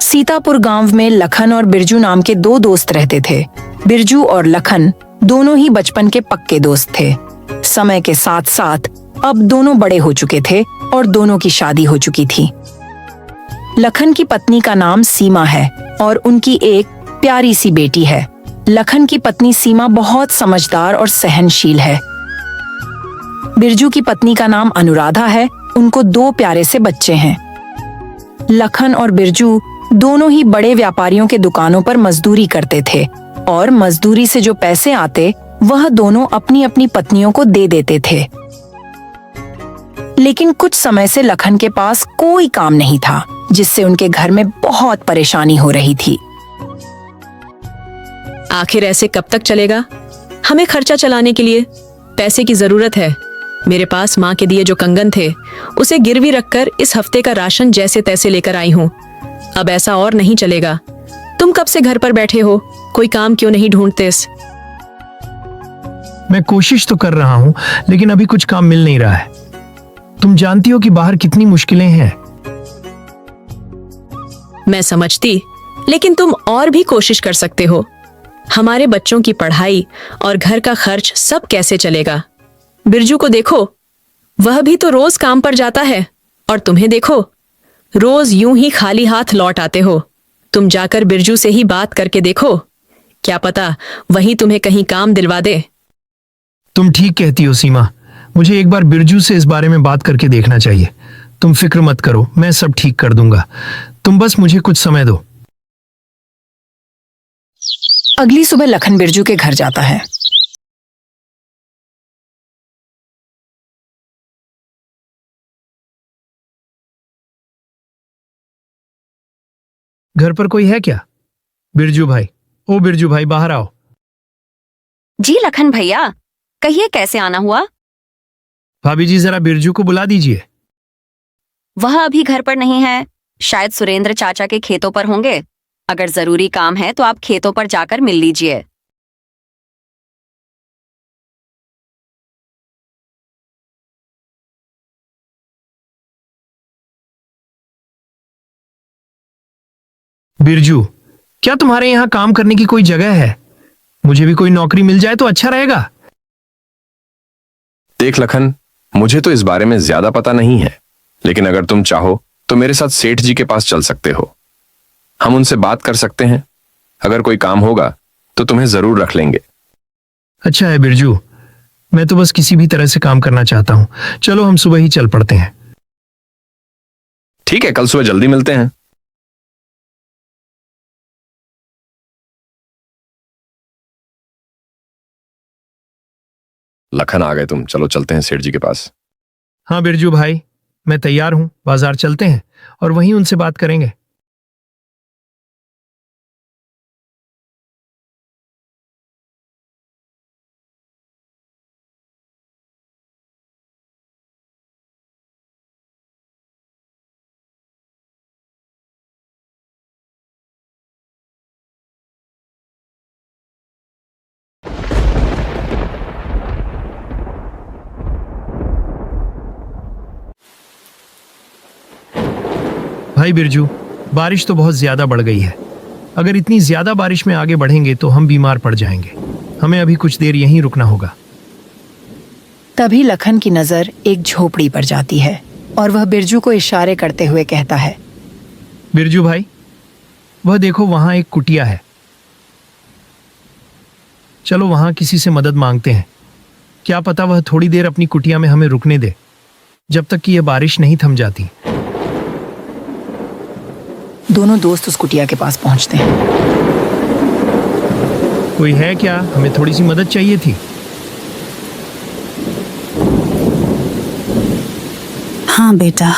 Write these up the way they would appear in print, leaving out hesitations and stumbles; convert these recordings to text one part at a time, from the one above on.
सीतापुर गांव में लखन और बिरजू नाम के दो दोस्त रहते थे। बिरजू और लखन दोनों ही बचपन के पक्के दोस्त थे। समय के साथ साथ अब दोनों बड़े हो चुके थे और दोनों की शादी हो चुकी थी। लखन की पत्नी का नाम सीमा है और उनकी एक प्यारी सी बेटी है। लखन की पत्नी सीमा बहुत समझदार और सहनशील है। बिरजू की पत्नी का नाम अनुराधा है। उनको दो प्यारे से बच्चे हैं। लखन और बिरजू दोनों ही बड़े व्यापारियों के दुकानों पर मजदूरी करते थे और मजदूरी से जो पैसे आते वह दोनों अपनी अपनी पत्नियों को दे देते थे। लेकिन कुछ समय से लखन के पास कोई काम नहीं था, जिससे उनके घर में बहुत परेशानी हो रही थी। आखिर ऐसे कब तक चलेगा? हमें खर्चा चलाने के लिए पैसे की जरूरत है। मेरे पास माँ के दिए जो कंगन थे उसे गिरवी रखकर इस हफ्ते का राशन जैसे तैसे लेकर आई हूँ। अब ऐसा और नहीं चलेगा। तुम कब से घर पर बैठे हो? कोई काम क्यों नहीं ढूंढते? मैं कोशिश तो कर रहा हूँ, लेकिन अभी कुछ काम मिल नहीं रहा है। तुम जानती हो कि बाहर कितनी मुश्किलें हैं। मैं समझती, लेकिन तुम और भी कोशिश कर सकते हो। हमारे बच्चों की पढ़ाई और घर का खर्च सब कैसे चलेगा? बिरजू को देखो, वह भी तो रोज काम पर जाता है, और तुम्हें देखो, रोज यूं ही खाली हाथ लौट आते हो। तुम जाकर बिरजू से ही बात करके देखो, क्या पता वही तुम्हें कहीं काम दिलवा दे। तुम ठीक कहती हो सीमा, मुझे एक बार बिरजू से इस बारे में बात करके देखना चाहिए। तुम फिक्र मत करो, मैं सब ठीक कर दूंगा। तुम बस मुझे कुछ समय दो। अगली सुबह लखन बिरजू के घर जाता है। घर पर कोई है क्या? बिरजू भाई, ओ बिरजू भाई, बाहर आओ। जी लखन भैया, कहिए कैसे आना हुआ? भाभी जी, जरा बिरजू को बुला दीजिए। वह अभी घर पर नहीं है, शायद सुरेंद्र चाचा के खेतों पर होंगे। अगर जरूरी काम है तो आप खेतों पर जाकर मिल लीजिए। बिरजू, क्या तुम्हारे यहाँ काम करने की कोई जगह है? मुझे भी कोई नौकरी मिल जाए तो अच्छा रहेगा। देख लखन, मुझे तो इस बारे में ज्यादा पता नहीं है, लेकिन अगर तुम चाहो तो मेरे साथ सेठ जी के पास चल सकते हो। हम उनसे बात कर सकते हैं। अगर कोई काम होगा तो तुम्हें जरूर रख लेंगे। अच्छा है बिरजू, मैं तो बस किसी भी तरह से काम करना चाहता हूँ। चलो हम सुबह ही चल पड़ते हैं। ठीक है, कल सुबह जल्दी मिलते हैं। लखन, आ गए तुम। चलो चलते हैं सेठ जी के पास। हाँ बिरजू भाई, मैं तैयार हूँ। बाजार चलते हैं और वहीं उनसे बात करेंगे। भाई बिरजू, बारिश तो बहुत ज्यादा बढ़ गई है। अगर इतनी ज्यादा बारिश में आगे बढ़ेंगे तो हम बीमार पड़ जाएंगे। हमें अभी कुछ देर यहीं रुकना होगा। तभी लखन की नजर एक झोपड़ी पर जाती है और वह बिरजू को इशारे करते हुए कहता है, बिरजू भाई, वह देखो, वहां एक कुटिया है। चलो वहां किसी से मदद मांगते हैं। क्या पता वह थोड़ी देर अपनी कुटिया में हमें रुकने दे, जब तक कि यह बारिश नहीं थम जाती। दोनों दोस्त उस कुटिया के पास पहुंचते हैं। कोई है क्या? हमें थोड़ी सी मदद चाहिए थी। हाँ बेटा,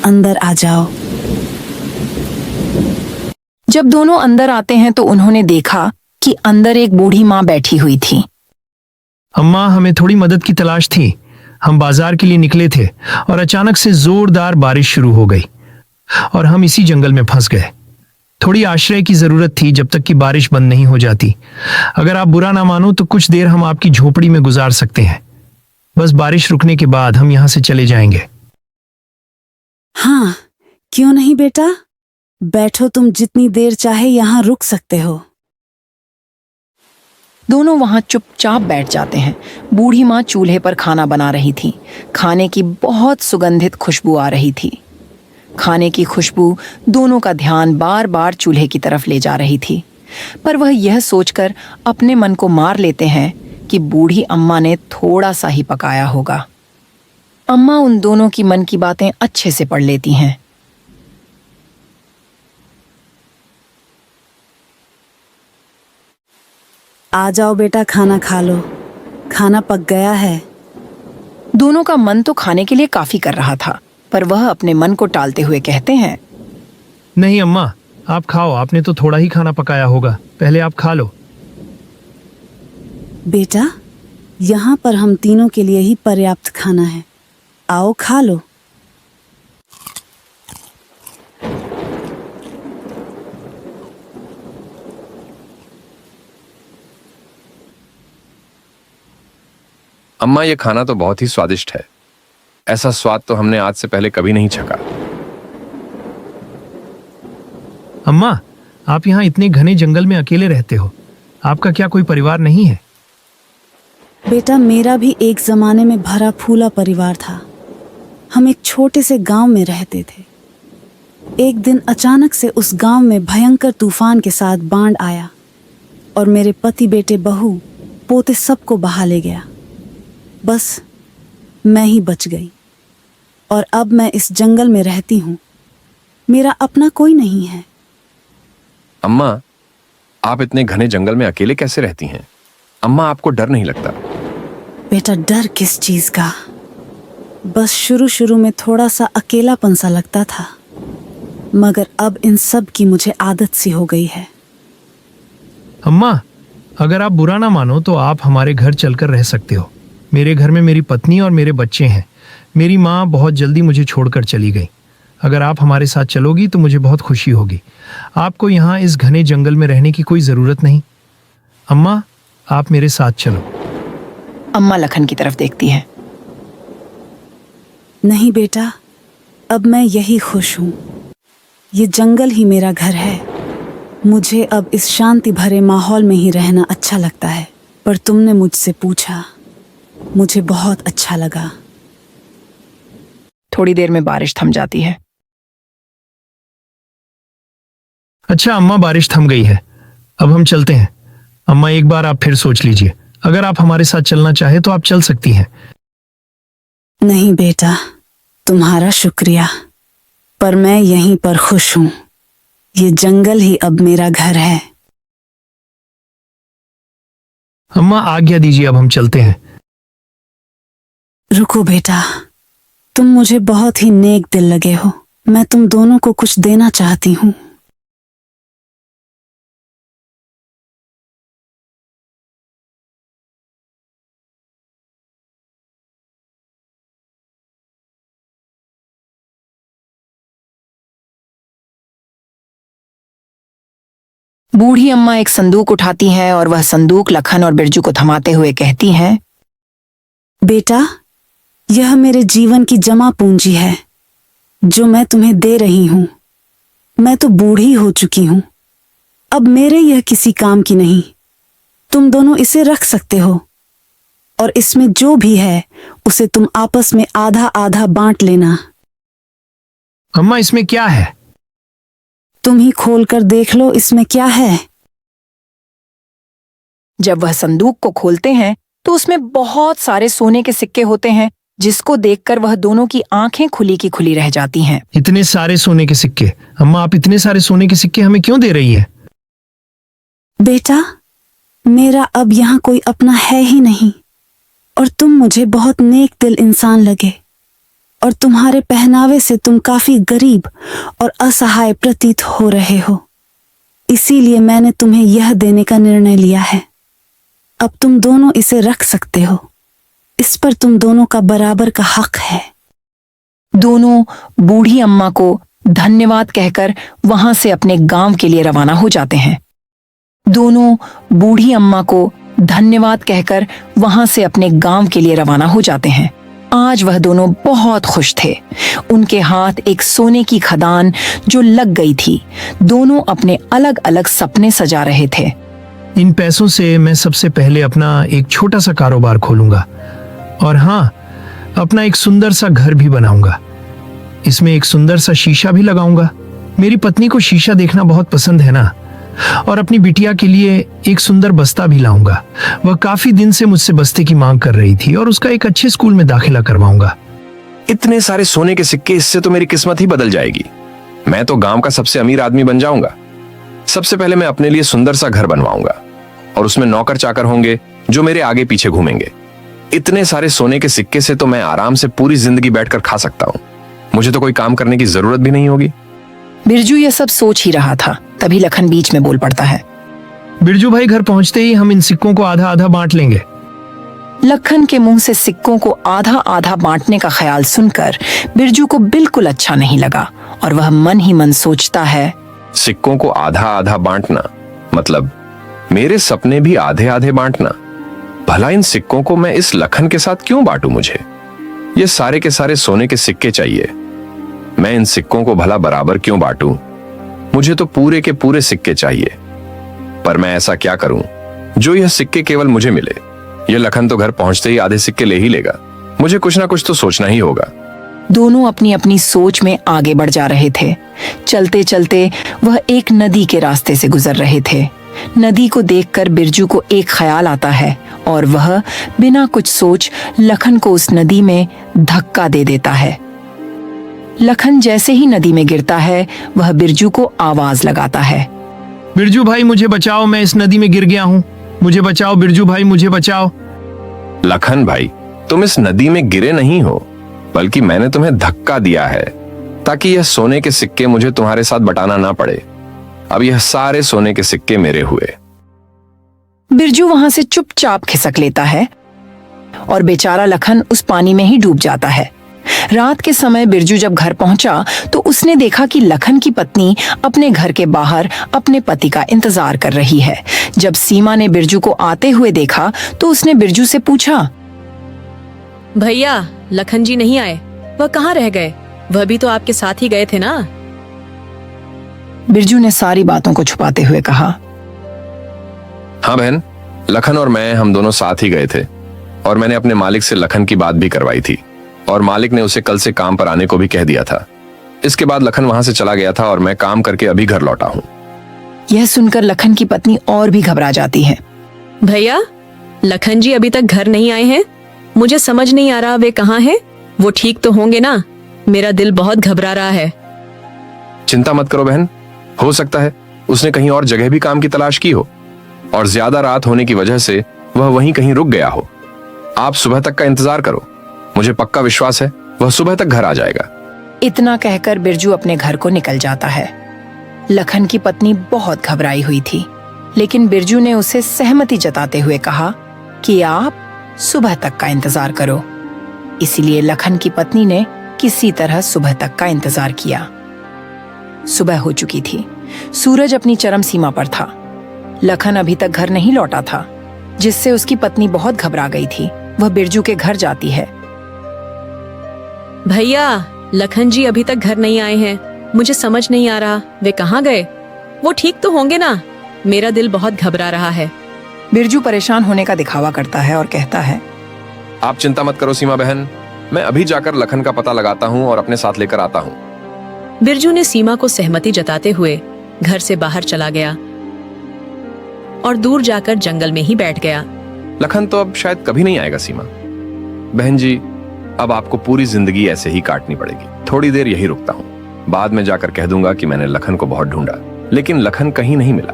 अंदर आ जाओ। जब दोनों अंदर आते हैं तो उन्होंने देखा कि अंदर एक बूढ़ी माँ बैठी हुई थी। अम्मा, हमें थोड़ी मदद की तलाश थी। हम बाजार के लिए निकले थे और अचानक से जोरदार बारिश शुरू हो गई और हम इसी जंगल में फंस गए। थोड़ी आश्रय की जरूरत थी जब तक कि बारिश बंद नहीं हो जाती। अगर आप बुरा ना मानो तो कुछ देर हम आपकी झोपड़ी में गुजार सकते हैं। बस बारिश रुकने के बाद हम यहाँ से चले जाएंगे। हाँ, क्यों नहीं बेटा? बैठो, तुम जितनी देर चाहे यहाँ रुक सकते हो। दोनों वहां चुपचाप बैठ जाते हैं। बूढ़ी माँ चूल्हे पर खाना बना रही थी। खाने की बहुत सुगंधित खुशबू आ रही थी। खाने की खुशबू दोनों का ध्यान बार बार चूल्हे की तरफ ले जा रही थी, पर वह यह सोचकर अपने मन को मार लेते हैं कि बूढ़ी अम्मा ने थोड़ा सा ही पकाया होगा। अम्मा उन दोनों की मन की बातें अच्छे से पढ़ लेती हैं। आ जाओ बेटा, खाना खा लो, खाना पक गया है। दोनों का मन तो खाने के लिए काफी कर रहा था, पर वह अपने मन को टालते हुए कहते हैं, नहीं अम्मा, आप खाओ, आपने तो थोड़ा ही खाना पकाया होगा, पहले आप खा लो। बेटा, यहाँ पर हम तीनों के लिए ही पर्याप्त खाना है, आओ खा लो। अम्मा, ये खाना तो बहुत ही स्वादिष्ट है। ऐसा स्वाद तो हमने आज से पहले कभी नहीं छका। अम्मा, आप यहाँ इतने घने जंगल में अकेले रहते हो, आपका क्या कोई परिवार नहीं है? बेटा, मेरा भी एक जमाने में भरा फूला परिवार था। हम एक छोटे से गांव में रहते थे। एक दिन अचानक से उस गांव में भयंकर तूफान के साथ बाढ़ आया और मेरे पति, बेटे, बहू, पोते सबको बहा ले गया। बस मैं ही बच गई और अब मैं इस जंगल में रहती हूँ। मेरा अपना कोई नहीं है। अम्मा, आप इतने घने जंगल में अकेले कैसे रहती हैं? अम्मा, आपको डर नहीं लगता? बेटा, डर किस चीज का? बस शुरू शुरू में थोड़ा सा अकेलापन सा लगता था, मगर अब इन सब की मुझे आदत सी हो गई है। अम्मा, अगर आप बुरा ना मानो तो आप हमारे घर चलकर रह सकते हो। मेरे घर में मेरी पत्नी और मेरे बच्चे हैं। मेरी माँ बहुत जल्दी मुझे छोड़कर चली गई। अगर आप हमारे साथ चलोगी तो मुझे बहुत खुशी होगी। आपको यहाँ इस घने जंगल में रहने की कोई ज़रूरत नहीं। अम्मा, आप मेरे साथ चलो। अम्मा लखन की तरफ देखती है। नहीं बेटा, अब मैं यही खुश हूँ। ये जंगल ही मेरा घर है। मुझे अब इस शांति भरे माहौल में ही रहना अच्छा लगता है। पर तुमने मुझसे पूछा, मुझे बहुत अच्छा लगा। थोड़ी देर में बारिश थम जाती है। अच्छा अम्मा, बारिश थम गई है, अब हम चलते हैं। अम्मा, एक बार आप फिर सोच लीजिए। अगर आप हमारे साथ चलना चाहे तो आप चल सकती हैं। नहीं बेटा, तुम्हारा शुक्रिया, पर मैं यहीं पर खुश हूँ। ये जंगल ही अब मेरा घर है। अम्मा, आज्ञा दीजिए, अब हम चलते हैं। रुको बेटा, तुम मुझे बहुत ही नेक दिल लगे हो। मैं तुम दोनों को कुछ देना चाहती हूँ। बूढ़ी अम्मा एक संदूक उठाती हैं और वह संदूक लखन और बिरजू को थमाते हुए कहती हैं, बेटा, यह मेरे जीवन की जमा पूंजी है जो मैं तुम्हें दे रही हूँ। मैं तो बूढ़ी हो चुकी हूँ, अब मेरे यह किसी काम की नहीं। तुम दोनों इसे रख सकते हो और इसमें जो भी है उसे तुम आपस में आधा आधा बांट लेना। अम्मा, इसमें क्या है? तुम ही खोल कर देख लो, इसमें क्या है। जब वह संदूक को खोलते हैं तो उसमें बहुत सारे सोने के सिक्के होते हैं, जिसको देखकर वह दोनों की आंखें खुली की खुली रह जाती हैं। इतने सारे सोने के सिक्के? अम्मा, आप इतने सारे सोने के सिक्के हमें क्यों दे रही हैं? बेटा, मेरा अब यहाँ कोई अपना है ही नहीं और तुम मुझे बहुत नेक दिल इंसान लगे और तुम्हारे पहनावे से तुम काफी गरीब और असहाय प्रतीत हो रहे हो। इसीलिए मैंने तुम्हें यह देने का निर्णय लिया है। अब तुम दोनों इसे रख सकते हो। इस पर तुम दोनों का बराबर का हक है। दोनों बूढ़ी अम्मा को धन्यवाद कहकर वहां से अपने गांव के लिए रवाना हो जाते हैं। दोनों बूढ़ी अम्मा को धन्यवाद कहकर वहां से अपने गांव के लिए रवाना हो जाते हैं। आज वह दोनों बहुत खुश थे। उनके हाथ एक सोने की खदान जो लग गई थी। दोनों अपने अलग अलग सपने सजा रहे थे। इन पैसों से मैं सबसे पहले अपना एक छोटा सा कारोबार खोलूंगा और हाँ, अपना एक सुंदर सा घर भी बनाऊंगा। इसमें एक सुंदर सा शीशा भी लगाऊंगा। मेरी पत्नी को शीशा देखना बहुत पसंद है ना। और अपनी बिटिया के लिए एक सुंदर बस्ता भी लाऊंगा। वह काफी दिन से मुझसे बस्ते की मांग कर रही थी और उसका एक अच्छे स्कूल में दाखिला करवाऊंगा। इतने सारे सोने के सिक्के, इससे तो मेरी किस्मत ही बदल जाएगी। मैं तो गांव का सबसे अमीर आदमी बन जाऊंगा। सबसे पहले मैं अपने लिए सुंदर सा घर बनवाऊंगा और उसमें नौकर चाकर होंगे जो मेरे आगे पीछे घूमेंगे। इतने सारे सोने के सिक्के से तो मैं आराम से पूरी जिंदगी बैठकर खा सकता हूँ। मुझे तो कोई काम करने की जरूरत भी नहीं होगी। बिरजू यह सब सोच ही रहा था, तभी लखन बीच में बोल पड़ता है। बिरजू भाई, घर पहुंचते ही हम इन सिक्कों को आधा आधा बांट लेंगे। लखन के मुंह से सिक्कों को आधा आधा बांटने का ख्याल सुनकर बिरजू को बिल्कुल अच्छा नहीं लगा और वह मन ही मन सोचता है, सिक्कों को आधा आधा बांटना मतलब मेरे सपने भी आधे आधे बांटना। भला इन सिक्कों को मैं इस लखन के साथ क्यों बांटूं? मुझे ये सारे के सारे सोने के सिक्के चाहिए। मैं इन सिक्कों को भला बराबर क्यों बांटूं? मुझे तो पूरे के पूरे सिक्के चाहिए। पर मैं ऐसा क्या करूं जो यह सिक्के केवल मुझे मिले? यह लखन तो घर पहुंचते ही आधे सिक्के ले ही लेगा। मुझे कुछ ना कुछ तो सोचना ही होगा। दोनों अपनी अपनी सोच में आगे बढ़ जा रहे थे। चलते चलते वह एक नदी के रास्ते से गुजर रहे थे। नदी को देखकर बिरजू को एक ख्याल आता है और वह बिना कुछ सोच लखन को उस नदी में धक्का दे देता है। लखन जैसे ही नदी में गिरता है, वह बिरजू को आवाज लगाता है, बिरजू भाई मुझे बचाओ, मैं इस नदी में गिर गया हूँ। मुझे बचाओ बिरजू भाई, मुझे बचाओ। लखन भाई, तुम इस नदी में गिरे नहीं हो, बल्कि मैंने तुम्हें धक्का दिया है ताकि यह सोने के सिक्के मुझे तुम्हारे साथ बटाना ना पड़े। अब यह सारे सोने के सिक्के मेरे हुए। बिरजू वहां से चुपचाप खिसक लेता है और बेचारा लखन उस पानी में ही डूब जाता है। रात के समय बिरजू जब घर पहुंचा तो उसने देखा कि लखन की पत्नी अपने घर के बाहर अपने पति का इंतजार कर रही है। जब सीमा ने बिरजू को आते हुए देखा तो उसने बिरजू से पूछा, भैया, लखन जी नहीं आए, वह कहाँ रह गए? वह भी तो आपके साथ ही गए थे ना? बिरजू ने सारी बातों को छुपाते हुए कहा, हाँ बहन, लखन और मैं हम दोनों साथ ही गए थे और मैंने अपने मालिक से लखन की बात भी करवाई थी और मालिक ने उसे कल से काम पर आने को भी कह दिया था। इसके बाद लखन वहां से चला गया था और मैं काम करके अभी घर लौटा हूँ। यह सुनकर लखन की पत्नी और भी घबरा जाती है। भैया, लखन जी अभी तक घर नहीं आए हैं। मुझे समझ नहीं आ रहा वे कहाँ हैं। वो ठीक तो होंगे ना? मेरा दिल बहुत घबरा रहा है। चिंता मत करो बहन, हो सकता है उसने कहीं और जगह भी काम की तलाश की हो और ज्यादा रात होने की वजह से वह वहीं कहीं रुक गया हो। आप सुबह तक का इंतजार करो, मुझे पक्का विश्वास है वह सुबह तक घर आ जाएगा। इतना कहकर बिरजू अपने घर को निकल जाता है। लखन की पत्नी बहुत घबराई हुई थी, लेकिन बिरजू ने उसे सहमति जताते हुए कहा कि आप सुबह तक का इंतजार करो। इसीलिए लखन की पत्नी ने किसी तरह सुबह तक का इंतजार किया। सुबह हो चुकी थी, सूरज अपनी चरम सीमा पर था। लखन अभी तक घर नहीं लौटा था, जिससे उसकी पत्नी बहुत घबरा गई थी। वह बिरजू के घर जाती है। भैया, लखन जी अभी तक घर नहीं आए हैं। मुझे समझ नहीं आ रहा वे कहाँ गए। वो ठीक तो होंगे ना? मेरा दिल बहुत घबरा रहा है। बिरजू परेशान होने का दिखावा करता है और कहता है, आप चिंता मत करो सीमा बहन, मैं अभी जाकर लखन का पता लगाता हूँ और अपने साथ लेकर आता हूँ। बिरजू ने सीमा को सहमति जताते हुए घर से बाहर चला गया और दूर जाकर जंगल में ही बैठ गया। लखन तो अब शायद कभी नहीं आएगा सीमा बहन जी, अब आपको पूरी जिंदगी ऐसे ही काटनी पड़ेगी। थोड़ी देर यही रुकता हूँ, बाद में जाकर कह दूंगा कि मैंने लखन को बहुत ढूंढा, लेकिन लखन कहीं नहीं मिला।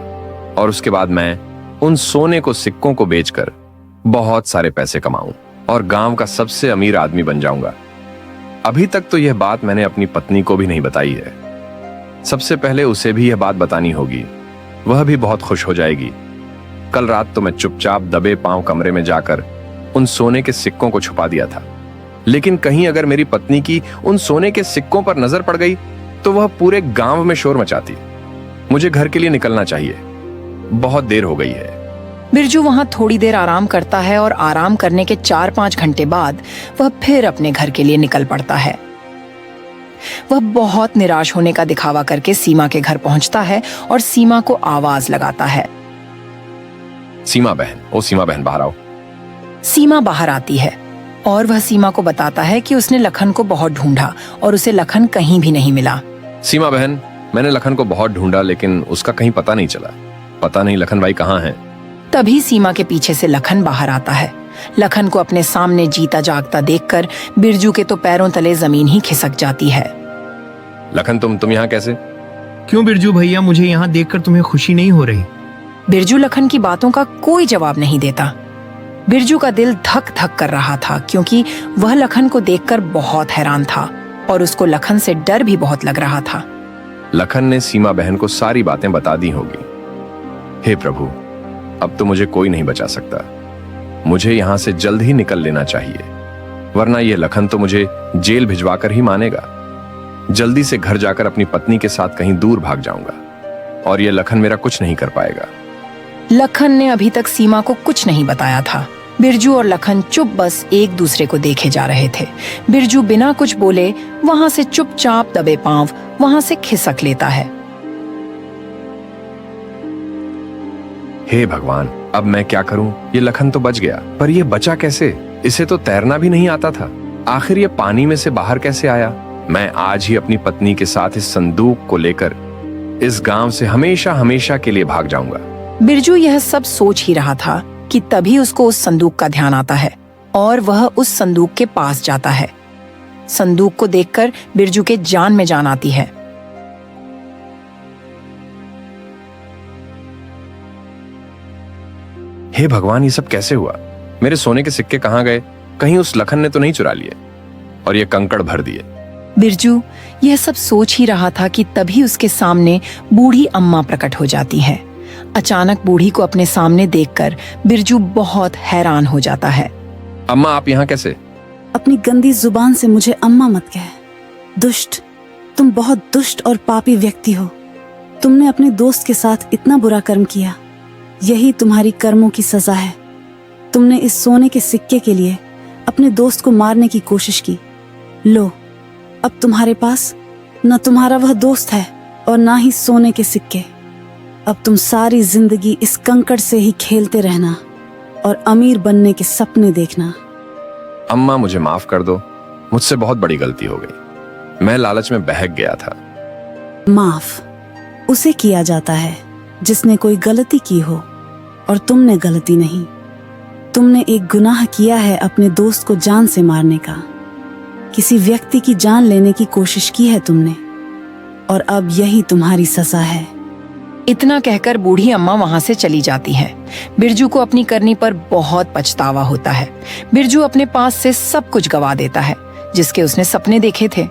और उसके बाद मैं उन सोने को सिक्कों को बेचकर बहुत सारे पैसे कमाऊं और गांव का सबसे अमीर आदमी बन जाऊंगा। अभी तक तो यह बात मैंने अपनी पत्नी को भी नहीं बताई है। सबसे पहले उसे भी यह बात बतानी होगी, वह भी बहुत खुश हो जाएगी। कल रात तो मैं चुपचाप दबे पांव कमरे में जाकर उन सोने के सिक्कों को छुपा दिया था, लेकिन कहीं अगर मेरी पत्नी की उन सोने के सिक्कों पर नजर पड़ गई तो वह पूरे गांव में शोर मचाती। मुझे घर के लिए निकलना चाहिए, बहुत देर हो गई है। बिरजू वहां थोड़ी देर आराम करता है और आराम करने के 4-5 घंटे बाद वह फिर अपने घर के लिए निकल पड़ता है। वह बहुत निराश होने का दिखावा करके सीमा के घर पहुंचता है और सीमा को आवाज लगाता है। सीमा बहन, ओ सीमा बहन, बाहर आओ। सीमा बाहर आती है और वह सीमा को बताता है कि उसने लखन को बहुत ढूंढा और उसे लखन कहीं भी नहीं मिला। सीमा बहन, मैंने लखन को बहुत ढूंढा लेकिन उसका कहीं पता नहीं चला। पता नहीं लखन भाई कहाँ हैं। तभी सीमा के पीछे से लखन बाहर आता है। लखन को अपने सामने जीता जागता देखकर बिरजू के तो पैरों तले जमीन ही खिसक जाती है। लखन, तुम यहाँ कैसे? क्यों बिरजू भैया, मुझे यहाँ देखकर तुम्हें खुशी नहीं हो रही? बिरजू लखन की बातों का कोई जवाब नहीं देता। बिरजू का दिल धक धक कर रहा था क्योंकि वह लखन को देखकर बहुत हैरान था और उसको लखन से डर भी बहुत लग रहा था। लखन ने सीमा बहन को सारी बातें बता दी होगी। हे प्रभु, अब तो मुझे कोई नहीं बचा सकता। मुझे यहाँ से जल्द ही निकल लेना चाहिए, वरना यह लखन तो मुझे जेल भिजवाकर ही मानेगा। जल्दी से घर जाकर अपनी पत्नी के साथ कहीं दूर भाग जाऊंगा और यह लखन मेरा कुछ नहीं कर पाएगा। लखन ने अभी तक सीमा को कुछ नहीं बताया था। बिरजू और लखन चुप बस एक दूसरे को देखे जा रहे थे। बिरजू बिना कुछ बोले वहां से चुपचाप दबे पांव वहां से खिसक लेता है। हे भगवान, अब मैं क्या करूं? ये लखन तो बच गया, पर ये बचा कैसे? इसे तो तैरना भी नहीं आता था। आखिर ये पानी में से बाहर कैसे आया? मैं आज ही अपनी पत्नी के साथ इस संदूक को लेकर इस गांव से हमेशा हमेशा के लिए भाग जाऊंगा। बिरजू यह सब सोच ही रहा था कि तभी उसको उस संदूक का ध्यान आता है और वह उस संदूक के पास जाता है। संदूक को देखकर बिरजू के जान में जान आती है। हे भगवान, ये सब कैसे हुआ? मेरे सोने के सिक्के कहाँ गए? कहीं उस लखन ने तो नहीं चुरा लिए और ये कंकड़ भर दिए। बिरजू यह सब सोच ही रहा था कि तभी उसके सामने बूढ़ी अम्मा प्रकट हो जाती है। अचानक बूढ़ी को अपने सामने देखकर बिरजू बहुत हैरान हो जाता है। अम्मा, आप यहाँ कैसे? अपनी गंदी जुबान से मुझे अम्मा मत कह। दुष्ट, तुम बहुत दुष्ट और पापी व्यक्ति हो। तुमने अपने दोस्त के साथ इतना बुरा कर्म किया। यही तुम्हारी कर्मों की सजा है। तुमने इस सोने के सिक्के के लिए अपने दोस्त को मारने की कोशिश की। लो, अब तुम्हारे पास न तुम्हारा वह दोस्त है और ना ही सोने के सिक्के। अब तुम सारी जिंदगी इस कंकड़ से ही खेलते रहना और अमीर बनने के सपने देखना। अम्मा, मुझे माफ कर दो, मुझसे बहुत बड़ी गलती हो गई। मैं लालच में बहक गया था। माफ उसे किया जाता है जिसने कोई गलती की हो, और तुमने गलती नहीं। तुमने एक गुनाह किया है अपने दोस्त को जान से मारने का। किसी व्यक्ति की जान लेने की कोशिश की है तुमने, और अब यही तुम्हारी सजा है। इतना कहकर बूढ़ी अम्मा वहां से चली जाती है। बिरजू को अपनी करनी पर बहुत पछतावा होता है। बिरजू अपने पास से सब कुछ गवा देता है जिसके उसने सपने देखे थे।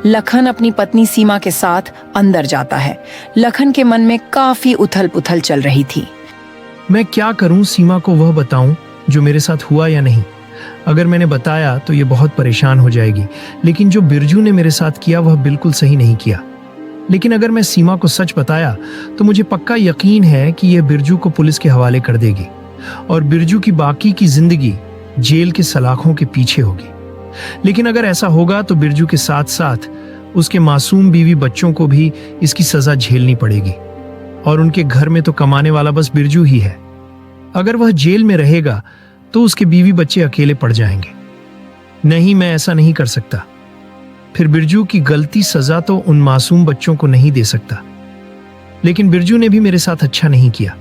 लखन अपनी पत्नी सीमा के साथ अंदर जाता है। लखन के मन में काफी उथल पुथल चल रही थी। मैं क्या करूं? सीमा को वह बताऊं जो मेरे साथ हुआ या नहीं? अगर मैंने बताया तो ये बहुत परेशान हो जाएगी, लेकिन जो बिरजू ने मेरे साथ किया वह बिल्कुल सही नहीं किया। लेकिन अगर मैं सीमा को सच बताया तो मुझे पक्का यकीन है कि यह बिरजू को पुलिस के हवाले कर देगी और बिरजू की बाकी की जिंदगी जेल के सलाखों के पीछे होगी। लेकिन अगर ऐसा होगा तो बिरजू के साथ साथ उसके मासूम बीवी बच्चों को भी इसकी सजा झेलनी पड़ेगी और उनके घर में तो कमाने वाला बस बिरजू ही है। अगर वह जेल में रहेगा तो उसके बीवी बच्चे अकेले पड़ जाएंगे। नहीं, मैं ऐसा नहीं कर सकता। फिर बिरजू की गलती सजा तो उन मासूम बच्चों को नहीं दे सकता। लेकिन बिरजू ने भी मेरे साथ अच्छा नहीं किया।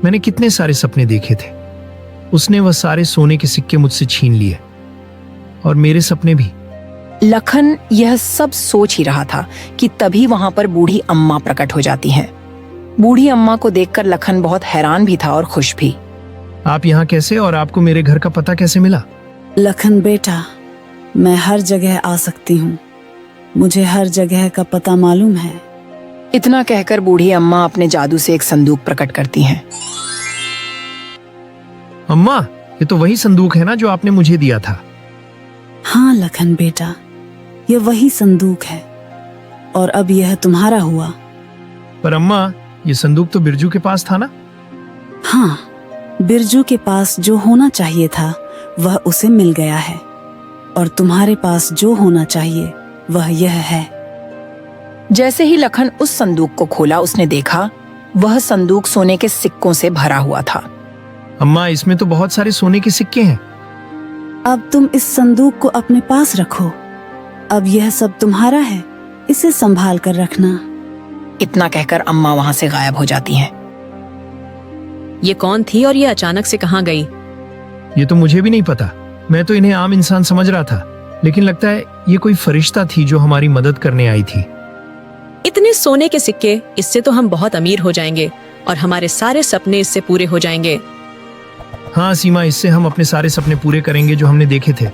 मैंने कितने सारे सपने देखे थे। उसने वह सारे सोने के सिक्के मुझसे छीन लिए और मेरे सपने भी। लखन यह सब सोच ही रहा था कि तभी वहां पर बूढ़ी अम्मा प्रकट हो जाती हैं। बूढ़ी अम्मा को देखकर लखन बहुत हैरान भी था और खुश भी। आप यहाँ कैसे और आपको मेरे घर का पता कैसे मिला? लखन बेटा, मैं हर जगह आ सकती हूँ। मुझे हर जगह का पता मालूम है। इतना कहकर बूढ़ी अम्मा अपने जादू से एक संदूक प्रकट करती हैं। अम्मा, ये तो वही संदूक है ना जो आपने मुझे दिया था? हाँ लखन बेटा, ये वही संदूक है। और अब यह तुम्हारा हुआ। पर अम्मा, ये संदूक तो बिरजू के पास था ना? हाँ, बिरजू के पास जो होना चाहिए था वह उसे मिल गया है, और तुम्हारे पास जो होना चाहिए वह यह है। जैसे ही लखन उस संदूक को खोला, उसने देखा वह संदूक सोने के सिक्कों से भरा हुआ था। अम्मा, इसमें तो बहुत सारे सोने के सिक्के हैं। अब तुम इस संदूक को अपने पास रखो। अब यह सब तुम्हारा है, इसे संभाल कर रखना। इतना कहकर अम्मा वहां से गायब हो जाती हैं। ये कौन थी और ये अचानक से कहाँ गई? ये तो मुझे भी नहीं पता। मैं तो इन्हें आम इंसान समझ रहा था, लेकिन लगता है ये कोई फरिश्ता थी जो हमारी मदद करने आई थी। इतने सोने के सिक्के, इससे तो हम बहुत अमीर हो जाएंगे और हमारे सारे सपने इससे पूरे हो जाएंगे। हाँ सीमा, इससे हम अपने सारे सपने पूरे करेंगे जो हमने देखे थे।